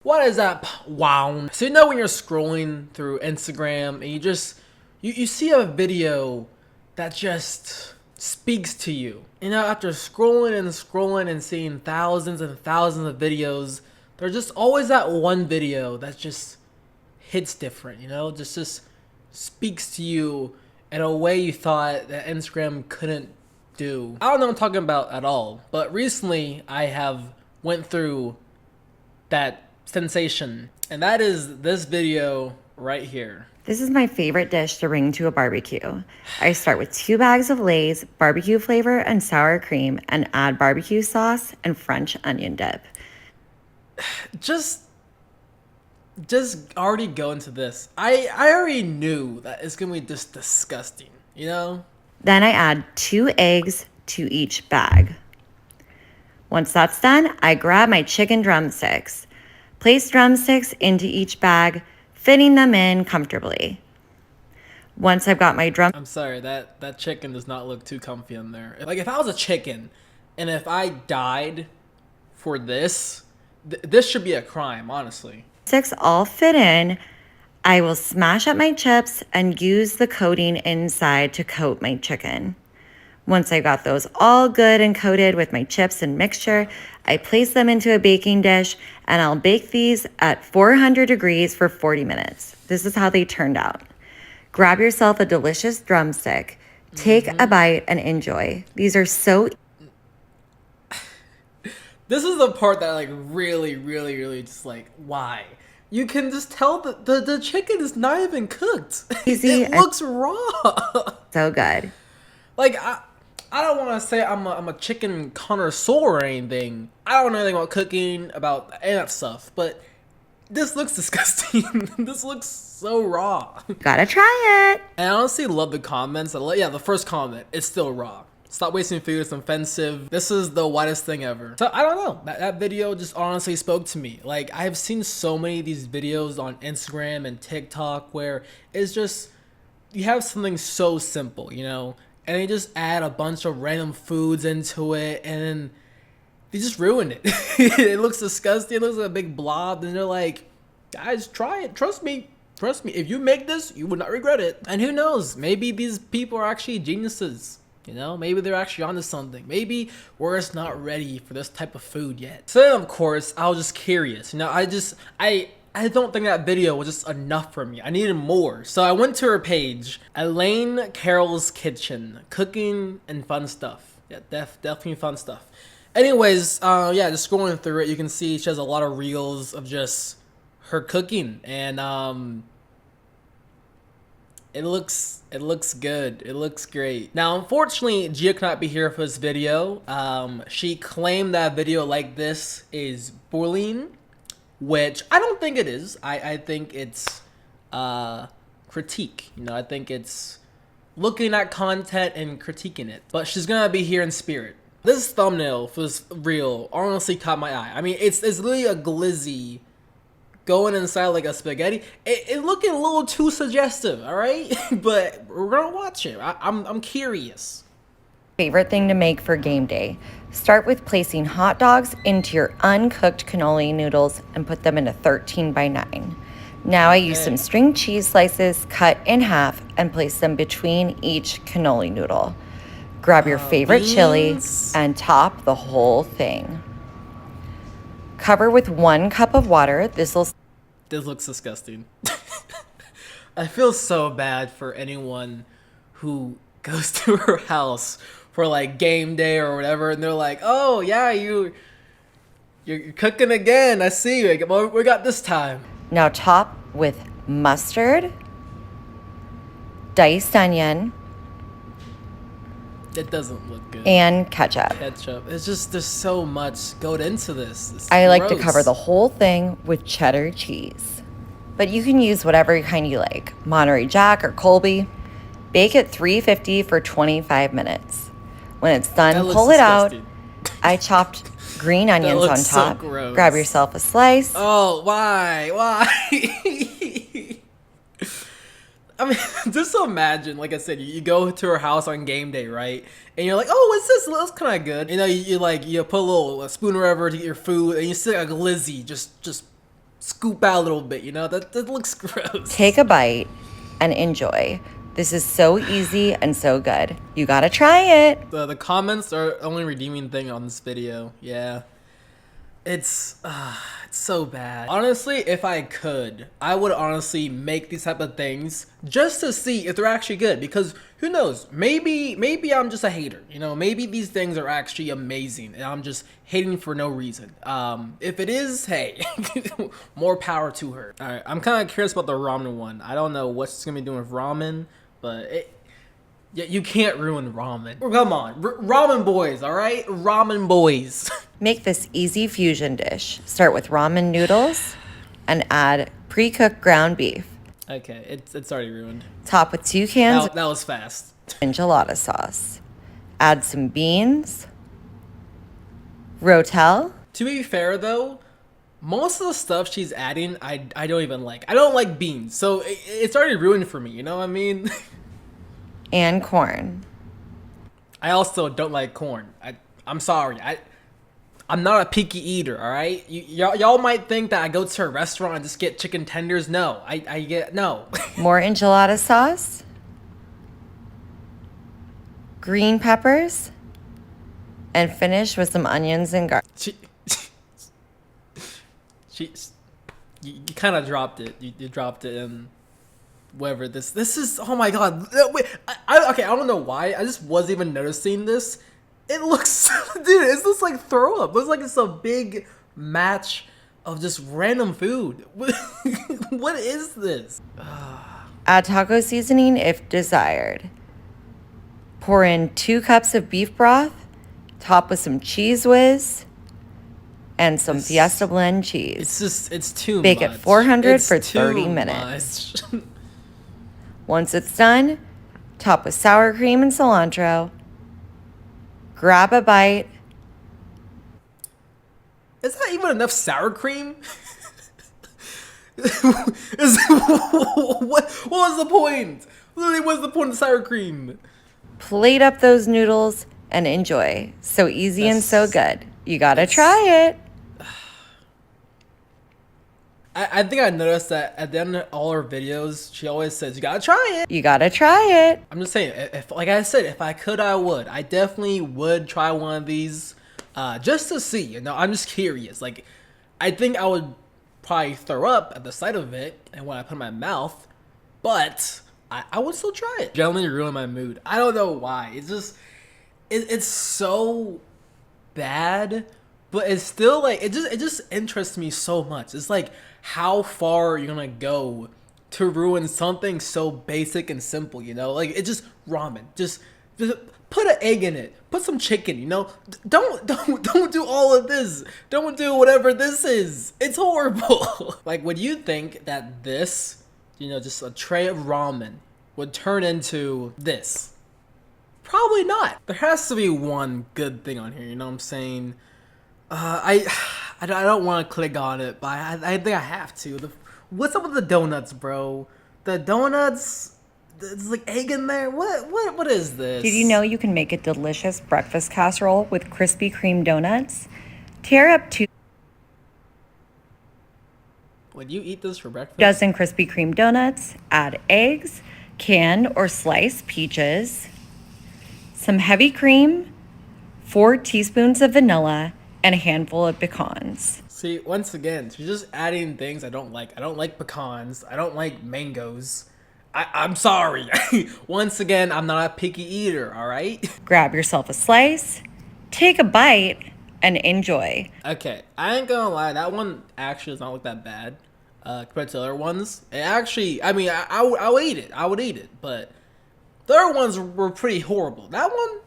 What is up? Wow. So you know when you're scrolling through Instagram and you see a video that just speaks to you. You know, after scrolling and seeing thousands and thousands of videos, there's just always that one video that just hits different, you know, just speaks to you in a way you thought that Instagram couldn't do. I don't know what I'm talking about at all, but recently I have went through that sensation, and that is this video right here. This is my favorite dish to bring to a barbecue. I start with 2 bags of Lay's, barbecue flavor and sour cream, and add barbecue sauce and French onion dip. Just already go into this. I already knew that it's gonna be just disgusting, you know? Then I add 2 eggs to each bag. Once that's done, I grab my chicken drumsticks. Place drumsticks into each bag, fitting them in comfortably. Once I've got my I'm sorry, that chicken does not look too comfy in there. Like, if I was a chicken, and if I died for this, this should be a crime, honestly. drumsticks all fit in, I will smash up my chips and use the coating inside to coat my chicken. Once I got those all good and coated with my chips and mixture, I place them into a baking dish and I'll bake these at 400 degrees for 40 minutes. This is how they turned out. Grab yourself a delicious drumstick, take a bite and enjoy. These are so... This is the part that really just like, why? You can just tell that the chicken is not even cooked. Easy. It looks raw. So good. Like, I don't want to say I'm a chicken connoisseur or anything. I don't know anything about cooking, about any of that stuff, but this looks disgusting. This looks so raw. Gotta try it. And I honestly love the comments. Yeah, the first comment, it's still raw. Stop wasting food, it's offensive. This is the whitest thing ever. So I don't know, that video just honestly spoke to me. Like, I've seen so many of these videos on Instagram and TikTok where it's just, you have something so simple, you know? And they just add a bunch of random foods into it, and then they just ruin it. It looks disgusting. It looks like a big blob. And they're like, guys, try it. Trust me. Trust me. If you make this, you will not regret it. And who knows? Maybe these people are actually geniuses. You know, maybe they're actually onto something. Maybe we're just not ready for this type of food yet. So then, of course, I was just curious. You know, I don't think that video was just enough for me. I needed more. So I went to her page, Elaine Carroll's Kitchen, cooking and fun stuff. Yeah, definitely fun stuff. Anyways, yeah, just scrolling through it, you can see she has a lot of reels of just her cooking, and it looks good. It looks great. Now, unfortunately, Gia could not be here for this video. She claimed that a video like this is bullying, which I don't think it is. I think it's critique. You know, I think it's looking at content and critiquing it. But she's gonna be here in spirit. This thumbnail for this reel honestly caught my eye. I mean, it's literally a glizzy going inside like a spaghetti. It looking a little too suggestive, all right? But we're gonna watch it. I'm curious. Favorite thing to make for game day. Start with placing hot dogs into your uncooked cannoli noodles and put them in a 13 by 9. Now I use some string cheese slices cut in half and place them between each cannoli noodle. Grab your favorite chili and top the whole thing. Cover with 1 cup of water. This looks disgusting. I feel so bad for anyone who goes to her house for like game day or whatever, and they're like, "Oh yeah, you're cooking again. I see you. What we got this time?" Now top with mustard, diced onion, It doesn't look good. and ketchup. Ketchup. It's just, there's so much going into this. It's I like to gross. cover the whole thing with cheddar cheese. But you can use whatever kind you like, Monterey Jack or Colby. Bake at 350 for 25 minutes. When it's done, pull it out. I chopped green onions on top. So Grab yourself a slice. Oh, why? I mean, just imagine, like I said, you go to her house on game day, right? And you're like, oh, what's this? It looks kind of good. You know, you put a little spoon or whatever to get your food, and you see like a glizzy just scoop out a little bit, you know? That looks gross. Take a bite and enjoy. This is so easy and so good. You gotta try it. The comments are the only redeeming thing on this video. Yeah. It's so bad. Honestly, if I could, I would honestly make these type of things just to see if they're actually good, because who knows, maybe I'm just a hater, you know, maybe these things are actually amazing and I'm just hating for no reason. If it is, hey, more power to her. All right, I'm kind of curious about the ramen one. I don't know what she's gonna be doing with ramen, but yeah, you can't ruin ramen. Come on, ramen boys, all right? Ramen boys. Make this easy fusion dish. Start with ramen noodles and add pre-cooked ground beef. Okay, it's already ruined. Top with 2 cans That was fast. of enchilada sauce. Add some beans, rotel, To be fair though, most of the stuff she's adding, I don't even like. I don't like beans, so it's already ruined for me, you know what I mean? and corn. I also don't like corn. I'm sorry. I'm not a picky eater, all right? Y'all might think that I go to a restaurant and just get chicken tenders. No, I get no. More enchilada sauce, green peppers, and finish with some onions and garlic. You kind of dropped it. You dropped it in whatever this is. Oh my god. Wait, okay, I don't know why. I just wasn't even noticing this. It looks, dude, it looks like throw up. It looks like it's a big match of just random food. What is this? Add taco seasoning if desired. Pour in 2 cups of beef broth. Top with some Cheese Whiz and some Fiesta Blend cheese. It's too Bake much. at 400 It's for too 30 minutes. much. Once it's done, top with sour cream and cilantro. Grab a bite. Is that even enough sour cream? What was the point? Literally, what's the point of sour cream? Plate up those noodles and enjoy. So easy and so good. You gotta try it. I think I noticed that at the end of all her videos, she always says, you gotta try it. You gotta try it. I'm just saying, if like I said, if I could, I would. I definitely would try one of these just to see, you know, I'm just curious. Like, I think I would probably throw up at the sight of it and when I put it in my mouth, but I would still try it. Generally ruin my mood. I don't know why. It's just, it's so bad, but it's still like, it just interests me so much. It's like, how far are you gonna go to ruin something so basic and simple, you know? Like, it's just ramen. Just put an egg in it. Put some chicken, you know? Don't do all of this. Don't do whatever this is. It's horrible. Like, would you think that this, you know, just a tray of ramen would turn into this? Probably not. There has to be one good thing on here, you know what I'm saying? I don't want to click on it, but I think I have to. What's up with the donuts, bro? The donuts, there's like egg in there. What is this? Did you know you can make a delicious breakfast casserole with Krispy Kreme donuts? Tear up 2 Would you eat this for breakfast? dozen Krispy Kreme donuts, add eggs, canned or sliced peaches, some heavy cream, 4 teaspoons of vanilla, and a handful of pecans. See, once again, she's just adding things I don't like. I don't like pecans. I don't like mangoes. I'm sorry. Once again, I'm not a picky eater, all right? Grab yourself a slice, take a bite, and enjoy. Okay, I ain't gonna lie. That one actually does not look that bad compared to other ones. It actually, I mean, I would eat it. I would eat it, but the other ones were pretty horrible. That one,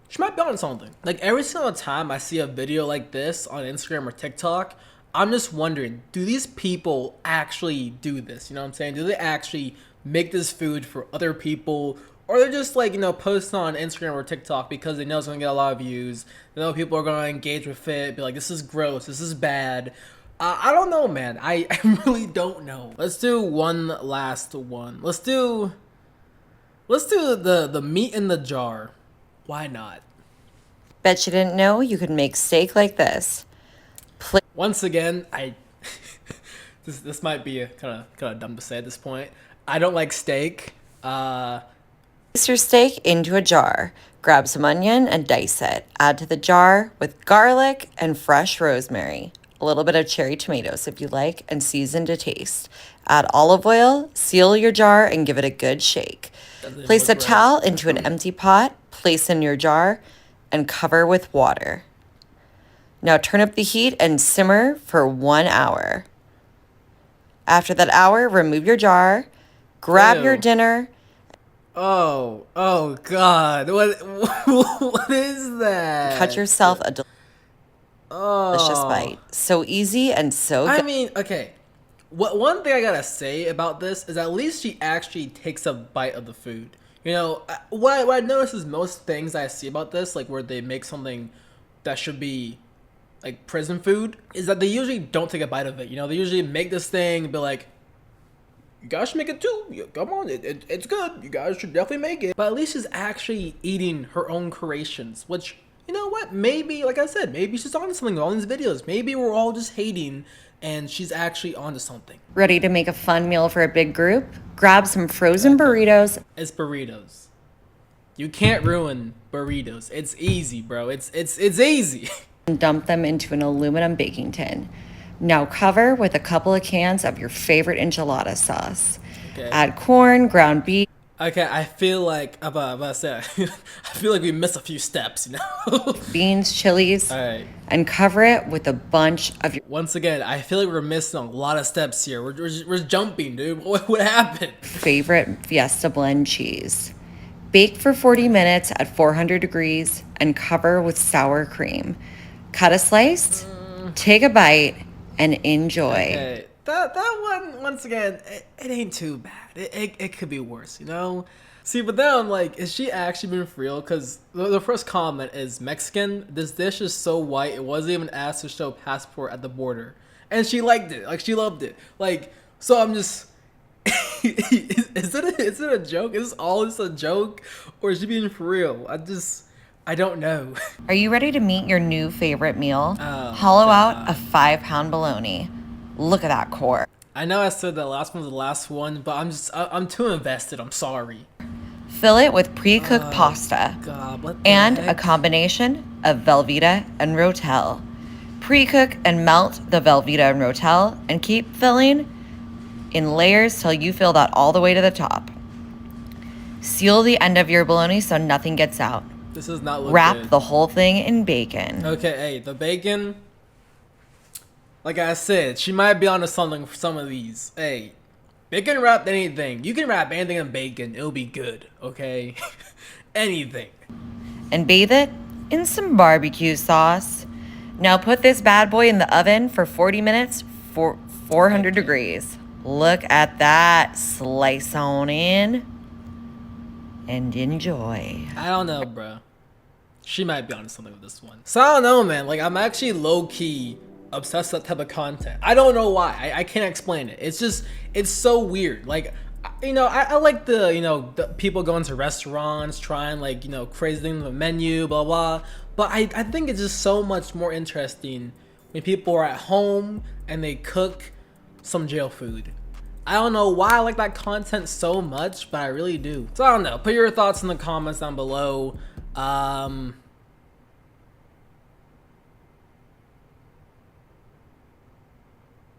she might be on something. Like, every single time I see a video like this on Instagram or TikTok, I'm just wondering, do these people actually do this? You know what I'm saying? Do they actually make this food for other people? Or they're just like, you know, posting on Instagram or TikTok because they know it's going to get a lot of views. They know people are going to engage with it, be like, this is gross, this is bad. I don't know, man. I really don't know. Let's do one last one. Let's do the meat in the jar. Why not? Bet you didn't know you could make steak like this. Once again, this might be kind of dumb to say at this point. I don't like steak. Place your steak into a jar. Grab some onion and dice it. Add to the jar with garlic and fresh rosemary. A little bit of cherry tomatoes if you like, and season to taste. Add olive oil, seal your jar, and give it a good shake. Place a towel into an empty pot, place in your jar, and cover with water. Now turn up the heat and simmer for 1 hour. After that hour, remove your jar, grab your dinner. Oh God! What is that? Cut yourself a delicious bite. So easy and so good. I mean, okay. One thing I gotta say about this is at least she actually takes a bite of the food. You know, what I notice is most things I see about this, like where they make something that should be like prison food, is that they usually don't take a bite of it. You know, they usually make this thing and be like, you guys should make it too. Come on, it's good. You guys should definitely make it. But at least she's actually eating her own creations, which, you know what? Maybe, like I said, maybe she's onto something with all these videos. Maybe we're all just hating and she's actually onto something. Ready to make a fun meal for a big group? Grab some frozen burritos. It's burritos. You can't ruin burritos. It's easy, bro. It's easy. And dump them into an aluminum baking tin. Now cover with a couple of cans of your favorite enchilada sauce. Okay. Add corn, ground beef. Okay, I feel like I'm about to say, I feel like we missed a few steps, you know. Beans, chilies, All right. and cover it with a bunch of your Once again, I feel like we're missing a lot of steps here. We're jumping, dude. What happened? favorite Fiesta blend cheese. Bake for 40 minutes at 400 degrees and cover with sour cream. Cut a slice, take a bite, and enjoy. Okay. That one, once again, it ain't too bad. It could be worse, you know? See, but then I'm like, is she actually being for real? Because the first comment is Mexican. This dish is so white, it wasn't even asked to show passport at the border. And she liked it. Like, she loved it. Like, so I'm just... is it a joke? Is this all just a joke? Or is she being for real? I don't know. Are you ready to meet your new favorite meal? Oh, Hollow God. out a 5-pound bologna. Look at that core. I know I said that last one was the last one, but I'm too invested. I'm sorry. Fill it with pre-cooked pasta God, what the and a heck? combination of Velveeta and Rotel. Pre-cook and melt the Velveeta and Rotel and keep filling in layers till you fill that all the way to the top. Seal the end of your bologna so nothing gets out. This does not look Wrap good. the whole thing in bacon. Okay, hey, the bacon. Like I said, she might be onto something for some of these. Hey, bacon wrap anything. You can wrap anything in bacon. It'll be good, okay? Anything. And bathe it in some barbecue sauce. Now put this bad boy in the oven for 40 minutes for 400 degrees. Look at that. Slice on in and enjoy. I don't know, bro. She might be onto something with this one. So I don't know, man. Like, I'm actually low-key obsessed with that type of content. I don't know why. I can't explain it. It's just, it's so weird. Like, you know, I like the, you know, the people going to restaurants, trying, like, you know, crazy things on the menu, blah, blah. But I think it's just so much more interesting when people are at home and they cook some jail food. I don't know why I like that content so much, but I really do. So I don't know. Put your thoughts in the comments down below.